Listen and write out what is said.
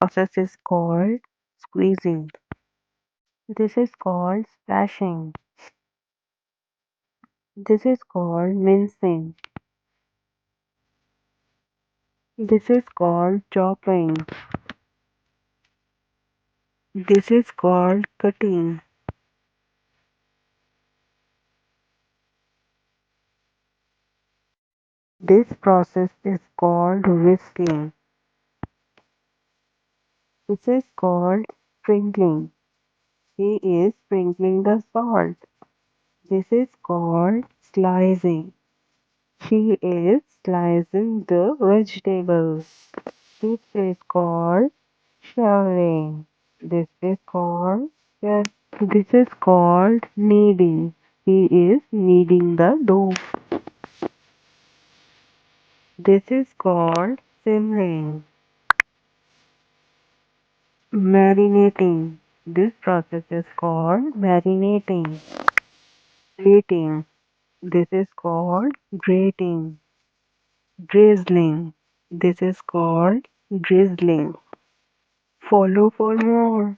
process is called squeezing. This is called splashing. This is called mincing. This is called chopping. This is called cutting. This process is called whisking. This is called sprinkling. He is sprinkling the salt. This is called slicing. She is slicing the vegetables. This is called shelling. This is called yes. This is called kneading. He is kneading the dough. This is called simmering. Marinating. This process is called marinating. Grating. This is called grating. Drizzling. This is called drizzling. Follow for more.